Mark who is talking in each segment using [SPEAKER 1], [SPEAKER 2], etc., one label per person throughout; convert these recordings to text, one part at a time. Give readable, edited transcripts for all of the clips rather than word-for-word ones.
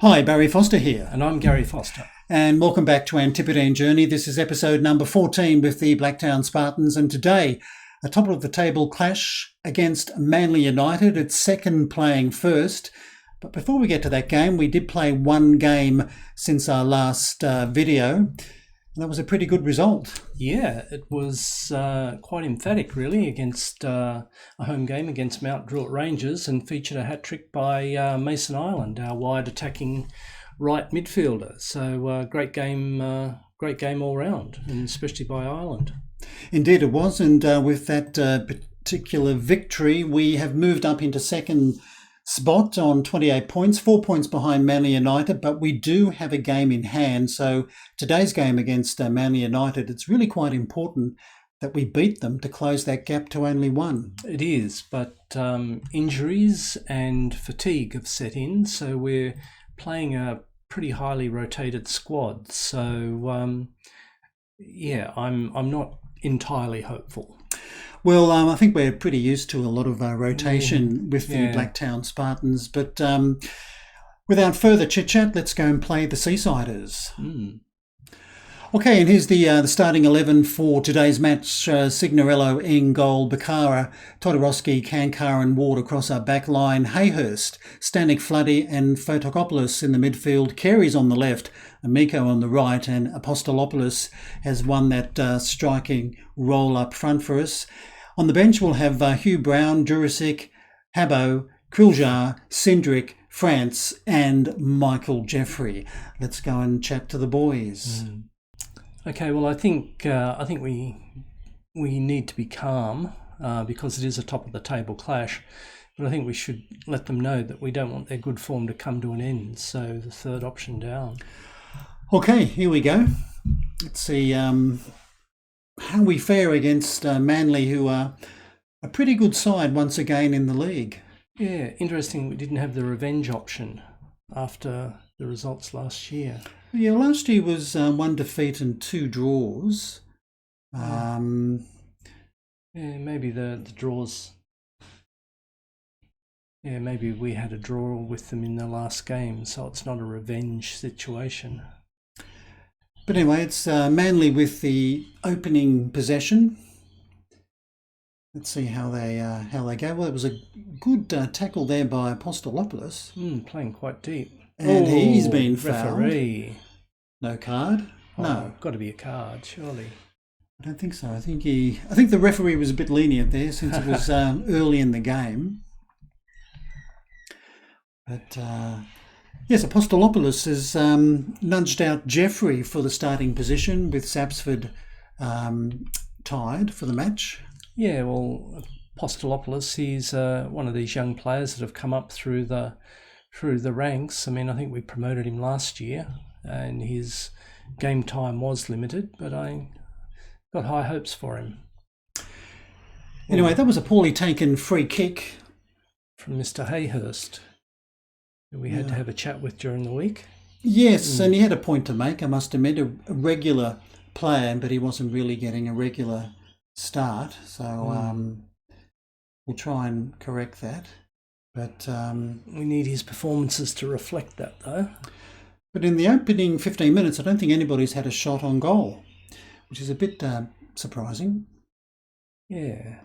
[SPEAKER 1] Hi, Barry Foster here.
[SPEAKER 2] And I'm Garry Foster.
[SPEAKER 1] And welcome back to Antipodean Journey. This is episode number 14 with the Blacktown Spartans. And today, a top of the table clash against Manly United. It's second playing first. But before we get to that game, we did play one game since our last video. And that was a pretty good result.
[SPEAKER 2] Yeah, it was quite emphatic, really, against a home game against Mount Druitt Rangers, and featured a hat-trick by Mason Ireland, our wide attacking right midfielder. So great game all round, and especially by Ireland.
[SPEAKER 1] Indeed it was, and with that particular victory, we have moved up into second spot on 28 points, 4 points behind Manly United, but we do have a game in hand. So today's game against Manly United, it's really quite important that we beat them to close that gap to only one.
[SPEAKER 2] It is, but injuries and fatigue have set in, so we're playing a pretty highly rotated squad. So yeah, I'm not entirely hopeful.
[SPEAKER 1] Well, I think we're pretty used to a lot of rotation with the Blacktown Spartans. But without further chit-chat, let's go and play the Seasiders. Okay, and here's the starting 11 for today's match. Signorello in goal, Bakara, Todorowski, Kankar and Ward across our back line, Hayhurst, Stanek, Floody and Photokopoulos in the midfield, Carey's on the left, Amico on the right, and Apostolopoulos has won that striking role up front for us. On the bench, we'll have Hugh Brown, Jurisic, Habbo, Kriljar, Cindric, France, and Michael Jeffrey. Let's go and chat to the boys.
[SPEAKER 2] Okay, well, I think we need to be calm because it is a top of the table clash. But I think we should let them know that we don't want their good form to come to an end. So the third option down.
[SPEAKER 1] Okay, here we go. Let's see how we fare against Manly, who are a pretty good side once again in the league.
[SPEAKER 2] Yeah, interesting. We didn't have the revenge option after the results last year.
[SPEAKER 1] Yeah, last year was 1 defeat and 2 draws.
[SPEAKER 2] Yeah, maybe the draws. Yeah, maybe we had a draw with them in the last game, so it's not a revenge situation.
[SPEAKER 1] But anyway, it's Manly with the opening possession. Let's see how they go. Well, it was a good tackle there by Apostolopoulos.
[SPEAKER 2] Playing quite deep.
[SPEAKER 1] And he's been fouled.
[SPEAKER 2] Referee.
[SPEAKER 1] No card? No.
[SPEAKER 2] Got to be a card, surely.
[SPEAKER 1] I don't think so. I think the referee was a bit lenient there since it was early in the game. But yes, Apostolopoulos has nudged out Jeffrey for the starting position with Sapsford tied for the match. Yeah,
[SPEAKER 2] well, Apostolopoulos, he's one of these young players that have come up through the ranks. I mean, I think we promoted him last year and his game time was limited, but I got high hopes for him.
[SPEAKER 1] Anyway, that was a poorly taken free kick
[SPEAKER 2] from Mr. Hayhurst, who we had to have a chat with during the week.
[SPEAKER 1] Yes, and he had a point to make, I must admit, a regular player, but he wasn't really getting a regular start. So we'll try and correct that. But
[SPEAKER 2] we need his performances to reflect that, though.
[SPEAKER 1] But in the opening 15 minutes, I don't think anybody's had a shot on goal, which is a bit surprising.
[SPEAKER 2] Yeah.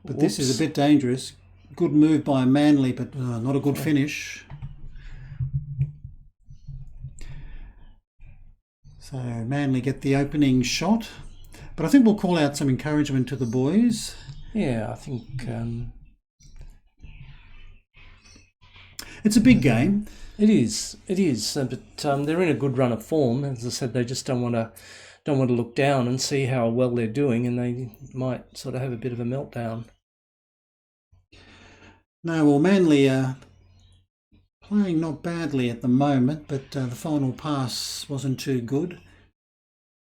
[SPEAKER 1] But this is a bit dangerous. Good move by Manly, but not a good finish. So Manly get the opening shot. But I think we'll call out some encouragement to the boys.
[SPEAKER 2] Yeah, I think...
[SPEAKER 1] It's a big game.
[SPEAKER 2] It is, but they're in a good run of form. As I said, they just don't want to look down and see how well they're doing, and they might sort of have a bit of a meltdown.
[SPEAKER 1] No, well, Manly are playing not badly at the moment, but the final pass wasn't too good.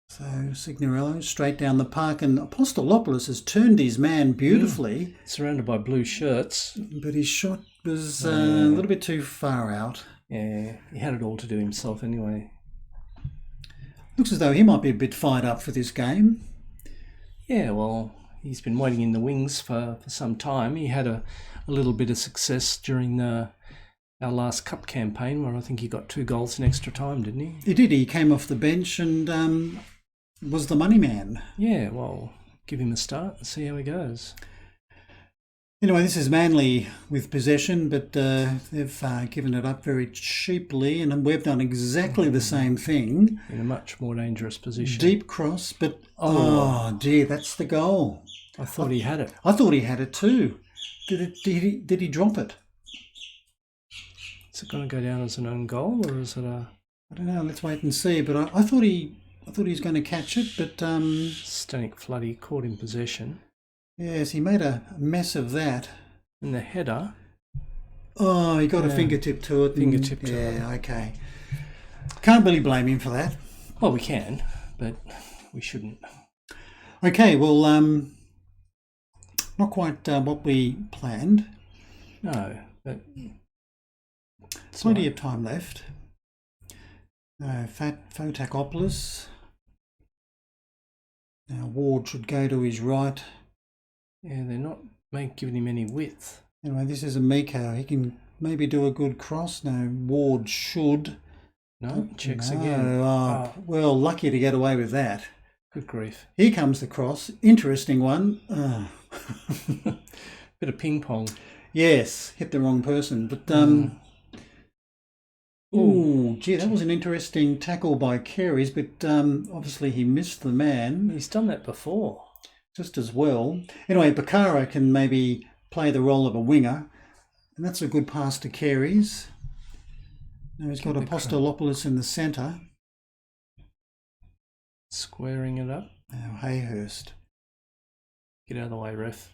[SPEAKER 1] So Signorello straight down the park, and Apostolopoulos has turned his man beautifully.
[SPEAKER 2] Surrounded by blue shirts.
[SPEAKER 1] But his shot was a little bit too far out.
[SPEAKER 2] Yeah, he had it all to do himself anyway.
[SPEAKER 1] Looks as though he might be a bit fired up for this game.
[SPEAKER 2] Yeah, well, he's been waiting in the wings for some time. He had a little bit of success during the our last cup campaign, where I think he got 2 goals in extra time, didn't he?
[SPEAKER 1] He did. He came off the bench and was the money man.
[SPEAKER 2] Yeah, well, give him a start and see how he goes.
[SPEAKER 1] Anyway, this is Manly with possession, but they've given it up very cheaply, and we've done exactly the same thing.
[SPEAKER 2] In a much more dangerous position.
[SPEAKER 1] Deep cross, but oh dear, that's the goal.
[SPEAKER 2] I thought he had it.
[SPEAKER 1] I thought he had it too. Did he drop it?
[SPEAKER 2] Is it going to go down as an own goal, or is it a?
[SPEAKER 1] I don't know. Let's wait and see. But I thought he was going to catch it, but
[SPEAKER 2] Stanek Floody caught in possession.
[SPEAKER 1] Yes, he made a mess of that.
[SPEAKER 2] And the header.
[SPEAKER 1] Oh, he got a fingertip to it.
[SPEAKER 2] Fingertip to it.
[SPEAKER 1] Yeah, okay. Can't really blame him for that.
[SPEAKER 2] Well, we can, but we shouldn't.
[SPEAKER 1] Okay, well, not quite what we planned.
[SPEAKER 2] No, but
[SPEAKER 1] plenty of time left. Fotakopoulos. Now Ward should go to his right.
[SPEAKER 2] Yeah, they're not giving him any width.
[SPEAKER 1] Anyway, this is a Miko. He can maybe do a good cross. No, Ward should.
[SPEAKER 2] No, checks again.
[SPEAKER 1] Well, lucky to get away with that.
[SPEAKER 2] Good grief.
[SPEAKER 1] Here comes the cross. Interesting one.
[SPEAKER 2] Bit of ping pong.
[SPEAKER 1] Yes, hit the wrong person. But, gee, that was an interesting tackle by Carey's, but obviously he missed the man.
[SPEAKER 2] He's done that before.
[SPEAKER 1] Just as well. Anyway, Bakara can maybe play the role of a winger, and that's a good pass to Carey's. Now he's got Apostolopoulos in the centre.
[SPEAKER 2] Squaring it up.
[SPEAKER 1] Now Hayhurst.
[SPEAKER 2] Get out of the way, ref.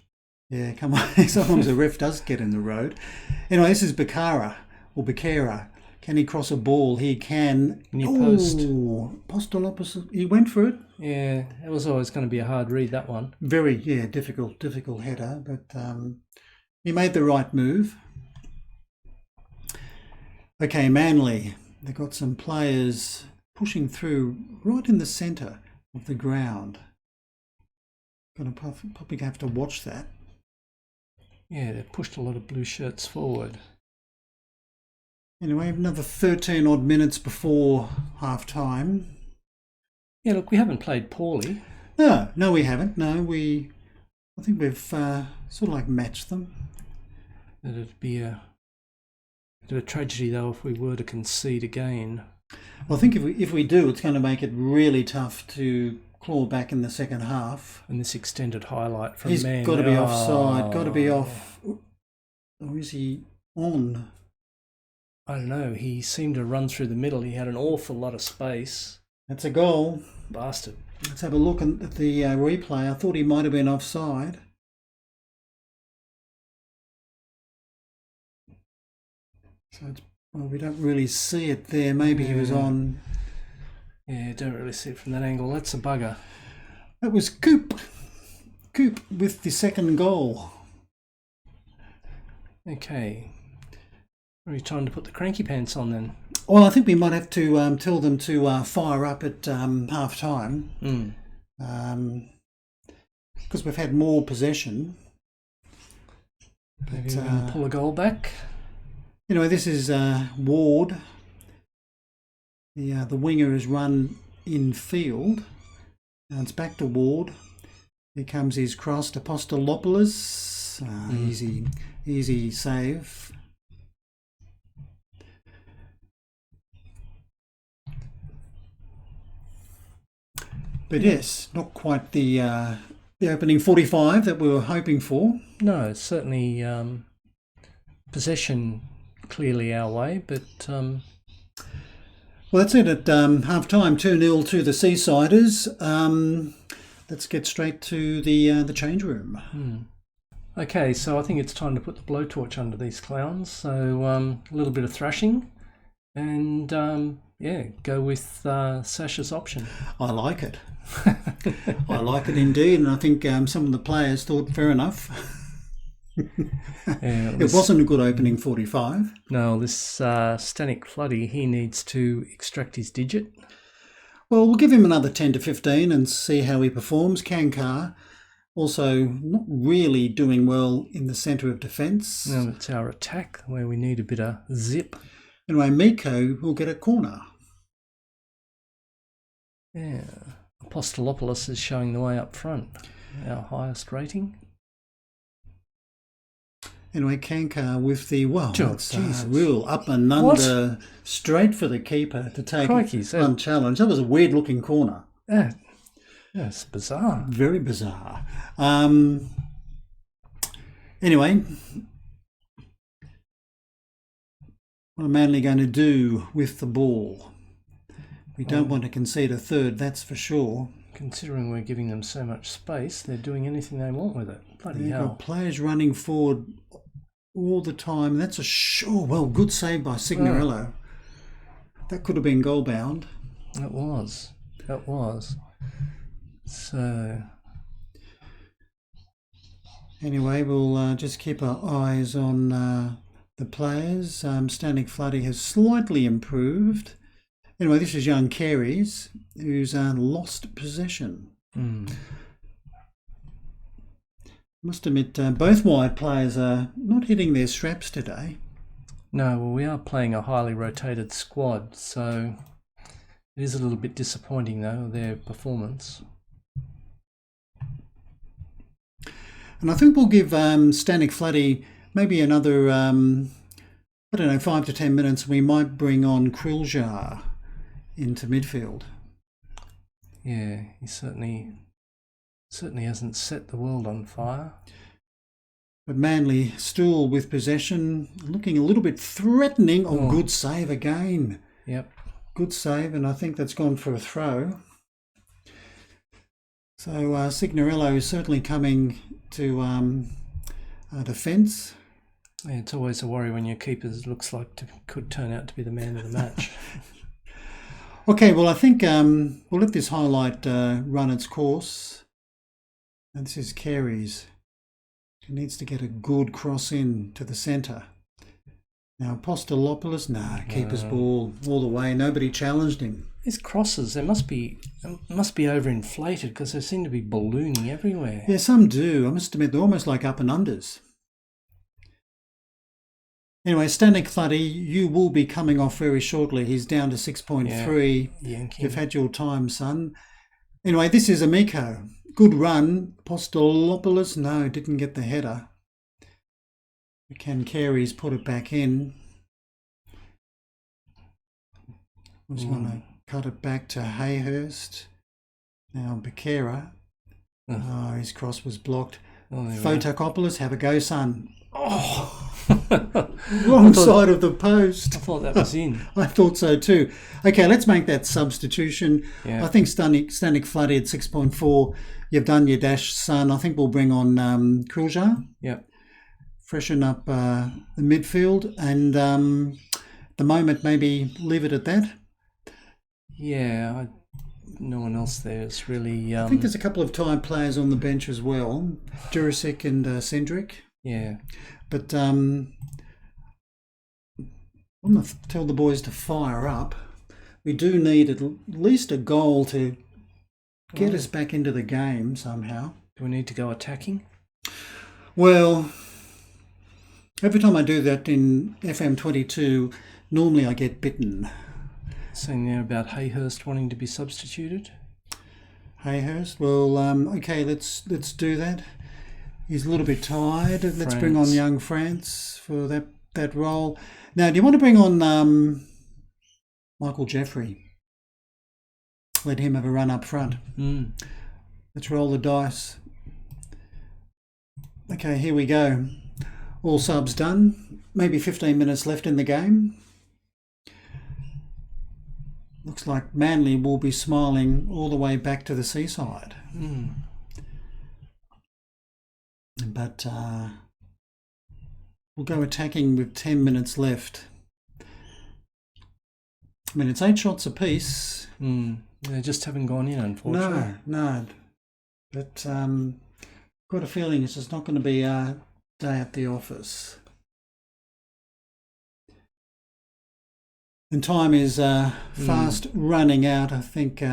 [SPEAKER 1] Yeah, come on. Sometimes the ref does get in the road. Anyway, this is Bakara, or Bakera. Can he cross a ball? He can.
[SPEAKER 2] Near post.
[SPEAKER 1] Apostolopoulos, he went for it.
[SPEAKER 2] Yeah, it was always going to be a hard read, that one.
[SPEAKER 1] Very, difficult header, but he made the right move. Okay, Manly. They've got some players pushing through right in the centre of the ground. Going to probably have to watch that.
[SPEAKER 2] Yeah, they've pushed a lot of blue shirts forward.
[SPEAKER 1] Anyway, another 13 odd minutes before half time.
[SPEAKER 2] Yeah, look, we haven't played poorly.
[SPEAKER 1] No, we haven't. No, I think we've sort of like matched them.
[SPEAKER 2] It'd be a bit of a tragedy though if we were to concede again.
[SPEAKER 1] Well, I think if we do, it's going to make it really tough to claw back in the second half.
[SPEAKER 2] And this extended highlight from
[SPEAKER 1] He's
[SPEAKER 2] Man.
[SPEAKER 1] got to be offside. Got to be off. Or is he on?
[SPEAKER 2] I don't know. He seemed to run through the middle. He had an awful lot of space.
[SPEAKER 1] That's a goal.
[SPEAKER 2] Bastard.
[SPEAKER 1] Let's have a look at the replay. I thought he might have been offside. So we don't really see it there. Maybe he was on.
[SPEAKER 2] Yeah, don't really see it from that angle. That's a bugger.
[SPEAKER 1] That was Coop with the second goal.
[SPEAKER 2] Okay. Are you trying to put the cranky pants on then?
[SPEAKER 1] Well, I think we might have to tell them to fire up at half time. Because we've had more possession.
[SPEAKER 2] Maybe we're going to pull a goal back.
[SPEAKER 1] Anyway, this is Ward. The winger has run in field. Now it's back to Ward. Here comes his cross to Apostolopoulos. Easy save. But yes, not quite the opening 45 that we were hoping for.
[SPEAKER 2] No, it's certainly possession clearly our way, but
[SPEAKER 1] well, that's it at half time. 2-0 to the Seasiders. Let's get straight to the change room.
[SPEAKER 2] Okay, so I think it's time to put the blowtorch under these clowns. So a little bit of thrashing, and go with Sasha's option.
[SPEAKER 1] I like it. I like it indeed, and I think some of the players thought fair enough. It wasn't a good opening 45.
[SPEAKER 2] No, this Stanek Floody, he needs to extract his digit.
[SPEAKER 1] Well, we'll give him another 10 to 15 and see how he performs. Kankar, Also, not really doing well in the centre of defence.
[SPEAKER 2] No, it's our attack where we need a bit of zip.
[SPEAKER 1] Anyway, Miko will get a corner.
[SPEAKER 2] Yeah. Apostolopoulos is showing the way up front, our highest rating.
[SPEAKER 1] Anyway, Kankar with the,
[SPEAKER 2] Jesus.
[SPEAKER 1] real up and under, straight for the keeper to take unchallenged. That was a weird-looking corner.
[SPEAKER 2] That's bizarre.
[SPEAKER 1] Very bizarre. Anyway, what are Manly going to do with the ball? We don't want to concede a third, that's for sure.
[SPEAKER 2] Considering we're giving them so much space, they're doing anything they want with it. Bloody hell.
[SPEAKER 1] Got players running forward all the time. That's good save by Signorello. That could have been goal bound.
[SPEAKER 2] It was. So...
[SPEAKER 1] Anyway, we'll just keep our eyes on the players. Stanek Floody has slightly improved. Anyway, this is young Carey's, who's lost possession. Must admit, both wide players are not hitting their straps today.
[SPEAKER 2] No, well, we are playing a highly rotated squad, so it is a little bit disappointing, though, their performance.
[SPEAKER 1] And I think we'll give Stanek Floody maybe another, 5 to 10 minutes. We might bring on Kriljar into midfield.
[SPEAKER 2] Yeah, he certainly hasn't set the world on fire.
[SPEAKER 1] But Manly still with possession, looking a little bit threatening. Good save again.
[SPEAKER 2] Yep.
[SPEAKER 1] Good save, and I think that's gone for a throw. So Signorello is certainly coming to defence.
[SPEAKER 2] Yeah, it's always a worry when your keeper looks like could turn out to be the man of the match.
[SPEAKER 1] Okay, well, I think we'll let this highlight run its course. And this is Carey's. He needs to get a good cross in to the centre. Now, Apostolopoulos, keeper's ball all the way. Nobody challenged him.
[SPEAKER 2] These crosses, they must be overinflated because they seem to be ballooning everywhere.
[SPEAKER 1] Yeah, some do. I must admit, they're almost like up and unders. Anyway, Stanek Floody, you will be coming off very shortly. He's down to 6.3.
[SPEAKER 2] Yeah,
[SPEAKER 1] you've had your time, son. Anyway, this is Amico. Good run. Apostolopoulos, didn't get the header. Can Carey's put it back in. Was going to cut it back to Hayhurst. Now Becerra. His cross was blocked. Photokopoulos, have a go, son. Wrong side of the post.
[SPEAKER 2] I thought that was in.
[SPEAKER 1] I thought so too. Okay, let's make that substitution.
[SPEAKER 2] Yeah.
[SPEAKER 1] I think Stanek Floody at 6.4. You've done your dash, son. I think we'll bring on Kriljar.
[SPEAKER 2] Yep.
[SPEAKER 1] Freshen up the midfield, and the moment maybe leave it at that.
[SPEAKER 2] Yeah, no one else there is really...
[SPEAKER 1] I think there's a couple of tired players on the bench as well, Jurasek and Cendric.
[SPEAKER 2] Yeah.
[SPEAKER 1] But I'm going to tell the boys to fire up. We do need at least a goal to get us back into the game somehow.
[SPEAKER 2] Do we need to go attacking?
[SPEAKER 1] Well, every time I do that in FM22, normally I get bitten.
[SPEAKER 2] Saying there about Hayhurst wanting to be substituted.
[SPEAKER 1] Hayhurst, well, okay, let's do that. He's a little bit tired. Let's bring on young France for that role. Now, do you want to bring on Michael Jeffrey? Let him have a run up front. Let's roll the dice. Okay, here we go. All subs done. Maybe 15 minutes left in the game. Looks like Manly will be smiling all the way back to the seaside. But we'll go attacking with 10 minutes left. I mean, it's 8 shots apiece.
[SPEAKER 2] They just haven't gone in, unfortunately.
[SPEAKER 1] No. But got a feeling it's just not going to be a day at the office. And time is fast running out. I think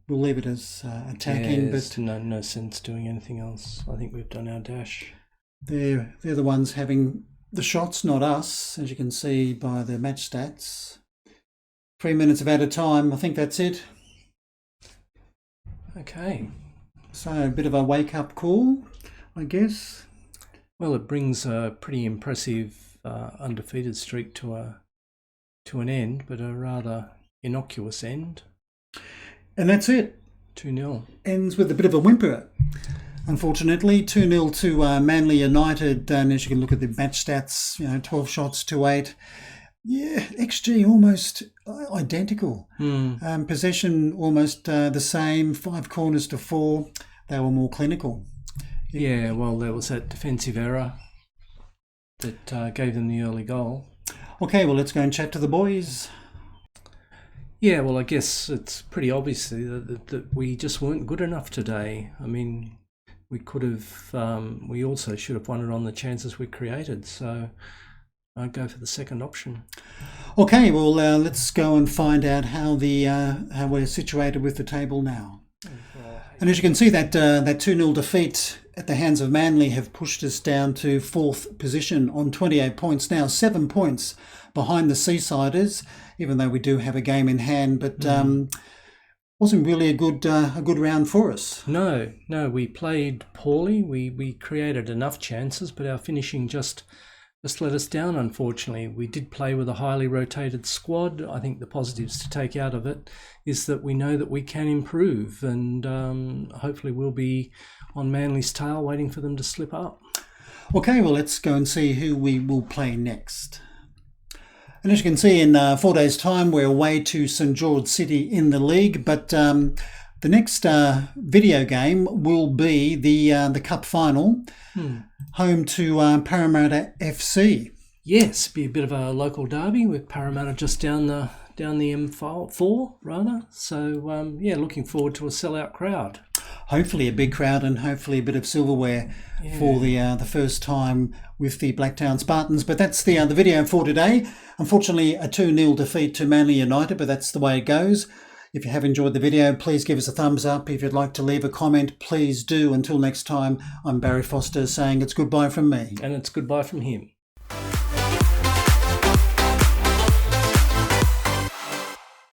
[SPEAKER 1] we'll leave it as attacking.
[SPEAKER 2] There's no sense doing anything else. I think we've done our dash.
[SPEAKER 1] They're the ones having the shots, not us, as you can see by the match stats. 3 minutes of added time. I think that's it.
[SPEAKER 2] Okay.
[SPEAKER 1] So a bit of a wake-up call, I guess.
[SPEAKER 2] Well, it brings a pretty impressive undefeated streak to an end, but a rather innocuous end.
[SPEAKER 1] And that's it.
[SPEAKER 2] 2-0.
[SPEAKER 1] Ends with a bit of a whimper. Unfortunately, 2-0 to Manly United. And as you can look at the match stats, 12 shots to 8. Yeah, XG almost identical. Possession almost the same, 5 corners to 4. They were more clinical.
[SPEAKER 2] Yeah, well, there was that defensive error that gave them the early goal.
[SPEAKER 1] Okay, well, let's go and chat to the boys.
[SPEAKER 2] Yeah, well, I guess it's pretty obvious that we just weren't good enough today. I mean, we could have, we also should have won it on the chances we created. So I'd go for the second option. Okay,
[SPEAKER 1] well, let's go and find out how we're situated with the table now. And as you can see, that 2-0 defeat at the hands of Manly have pushed us down to 4th position on 28 points now, 7 points behind the Seasiders, even though we do have a game in hand, but wasn't really a good round for us.
[SPEAKER 2] No, we played poorly. We created enough chances, but our finishing just let us down, unfortunately. We did play with a highly rotated squad. I think the positives to take out of it is that we know that we can improve, and hopefully we'll be on Manly's tail waiting for them to slip up.
[SPEAKER 1] Okay, well, let's go and see who we will play next. And as you can see, in 4 days' time, we're away to St George City in the league, but the next video game will be the Cup final, home to Parramatta FC.
[SPEAKER 2] Yes, be a bit of a local derby with Parramatta just down the M4 rather. So looking forward to a sellout crowd.
[SPEAKER 1] Hopefully a big crowd and hopefully a bit of silverware for the first time with the Blacktown Spartans. But that's the video for today. Unfortunately, a 2-0 defeat to Manly United, but that's the way it goes. If you have enjoyed the video, please give us a thumbs up. If you'd like to leave a comment, please do. Until next time, I'm Barry Foster saying it's goodbye from me.
[SPEAKER 2] And it's goodbye from him.